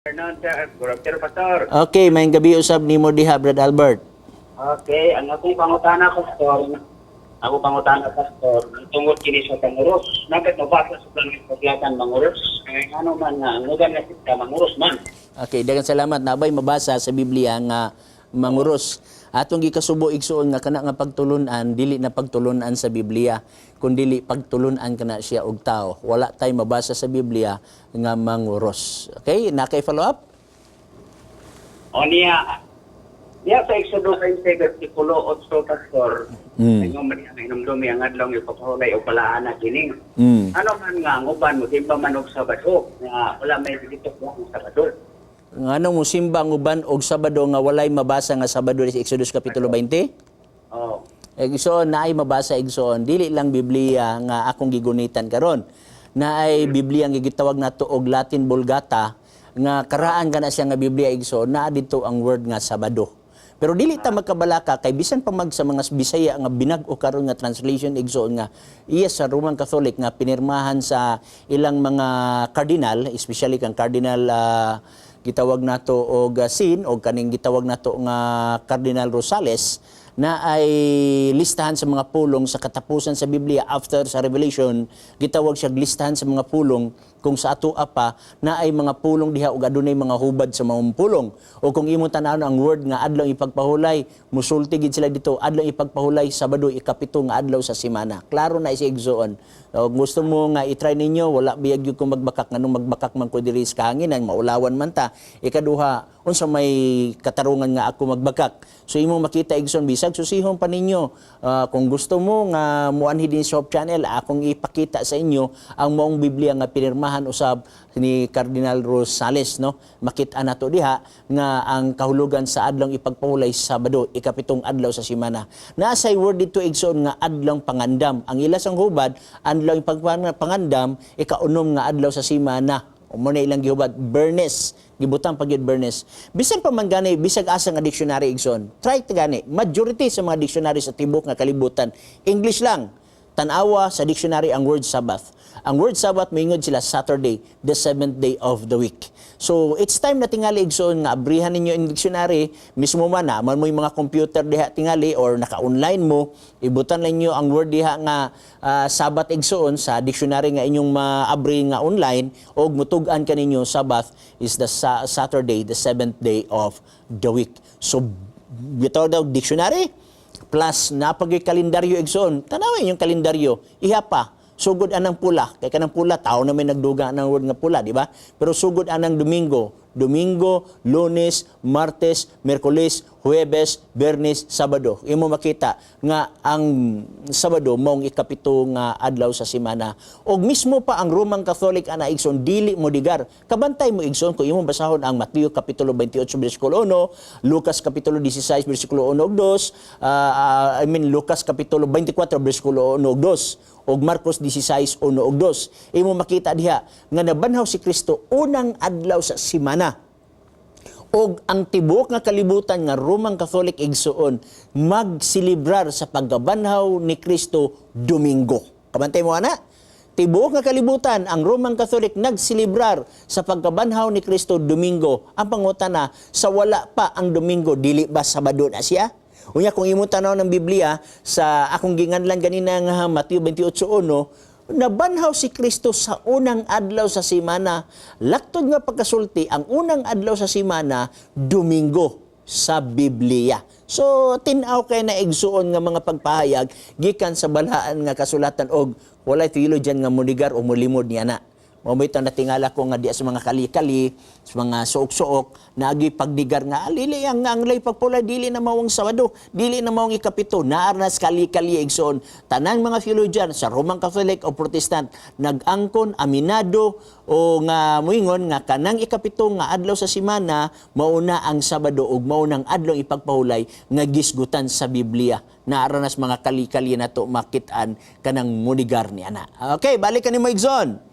Good Pastor. Okay, may gabi usab nimo diha, Brad Albert. Okay, ang akong pangutana, Pastor, Pastor, tungkol kini sa panguros. Bakit mabasa sa paglagan manguros? Ano man nga, nugan na kita manguros man. Okay, daghang salamat. Nabay mabasa sa Biblia nga manguros. Atong gikasubo igsuon nga kana nga pagtulunan dili na pagtulunan sa Biblia, kundi pagtulunan kana siya og tao. Wala tay mabasa sa Biblia nga manguros. Okay, na kay follow up? O niya sa Exodus 20, versikulo 8, Pastor, ngayon man ang inumdumi ang adlaw ng ipapahulay o palaan na kining. Ano man nga, ang uban mo, di ba man og Sabado, nga wala may dito po ang Sabado. Ngano mo simba ang uban og Sabado nga walay mabasa nga Sabado sa Exodus kapitulo 20? Oh. Igsoon na ay mabasa igsoon dili lang Biblia nga akong gigunitan karon. Na ay Biblia nga gitawag nato og Latin Vulgata nga karaan kana siya nga Biblia igsoon na dito ang word nga Sabado. Pero dili ta magkabalaka kay bisan pa mag sa mga Bisaya nga binag-o karon nga translation igsoon nga iya sa Roman Catholic nga pinirmahan sa ilang mga cardinal, especially kang Cardinal gitawag nato og Sin o kaning gitawag nato nga Cardinal Rosales na ay listahan sa mga pulong sa katapusan sa Biblia after sa Revelation, gitawag siya listahan sa mga pulong kung sa atoa pa na ay mga pulong diha ug adunay mga hubad sa mga pulong. O kung imo tan-awon ang word nga adlaw ipagpahulay, musulti gid sila dito adlaw ipagpahulay Sabado ikapito nga adlaw sa semana. Klaro na si igsoon. So, gusto mo nga i-try ninyo, wala biyag gyud kung magbakak nganong magbakak man ko diri sa kahanginan, maulawan man ta. Ikaduha, unsa may katarungan nga ako magbakak. So imong makita igsoon bisag susihon pa ninyo. Kung gusto mo nga muanhi din sa channel, akong ipakita sa inyo ang maong Biblia nga pinirmahan usab ni Cardinal Rosales, no? Makita nato diha nga ang kahulugan sa adlaw ipagpahulay Sabado ikapitong adlaw sa semana. Naasay word dito igsoon nga adlaw pangandam. Ang ila sang hubad adlaw pangandam ikaunom nga adlaw sa semana. Mo na ilang gihubad Bernes, gibutang pagyud Bernes. Bisan pa man gani bisag asa nga dictionary igsoon. Try ta gani. Majority sa mga dictionary sa tibok nga kalibutan English lang. Tanawa sa dictionary ang word Sabbath. Ang word Sabbath moingod sila Saturday, the seventh day of the week. So it's time na tingali igsoon nga abrihan ninyo in dictionary mismo man na man mo yung mga computer diha tingali or naka-online mo, ibutan lang niyo ang word diha nga Sabbath igsoon sa dictionary nga inyong maabri nga online og mutug-an kaninyo Sabbath is the Saturday, the seventh day of the week. So bitaw daw dictionary plus napagay kalendaryo igsoon. Tanawin yung kalendaryo, iha pa. Sugod anang pula, kay kanang pula tao na may nagduga ng word nga pula, di ba? Pero sugod anang Domingo, Lunes, Martes, Miyerkules, Huwebes, Biyernes, Sabado. Imo makita nga ang Sabado maong ikapito nga adlaw sa semana. Og mismo pa ang Roman Catholic ana igsoon dili mo digar. Kabantay mo igsoon kung imo basahon ang Mateo kapitulo 28 bersikulo 1, Lucas kapitulo 16 bersikulo 1 ug 2, Lucas kapitulo 24 bersikulo 1 ug 2 og Marcos 16 1 ug 2. Imo makita diha nga nabanhaw si Kristo unang adlaw sa semana. Og ang tibuok nga kalibutan nga Roman Catholic igsoon magsilibrar sa paggabanhaw ni Kristo Domingo. Kabantay mo ana? Tibuok nga kalibutan ang Roman Catholic nagsilibrar sa paggabanhaw ni Kristo Domingo. Ang pangutana sa wala pa ang Domingo dili ba Sabado na siya? Unya kung imo tanaw ng Biblia sa akong ginganlan ganina nga Mateo 28:1, nabanhaw si Kristo sa unang adlaw sa semana. Laktod nga pagkasulti, ang unang adlaw sa semana, Domingo sa Biblia. So, tinaw kay na igsuon nga mga pagpahayag, gikan sa balaan nga kasulatan og walay theologian nga muligar o mulimod niya na. Mamito na tingala ko nga di sa mga kali-kali, sa mga suok-suok, naagi pagdigar nga, alili ang lay pagpulay, dili na mawang Sabado, dili na mawang ikapito, naarnas kali-kali igsoon. Tanang mga theologian sa Roman Catholic o Protestant, nag-angkon, aminado, o nga muingon nga kanang ikapito nga adlaw sa semana, mauna ang Sabado ug maunang adlaw ipagpahulay nga gisgutan sa Biblia. Naaranas mga kali-kali na to makitaan kanang mudigar ni ana. Okay, balik ka ni mo igsoon.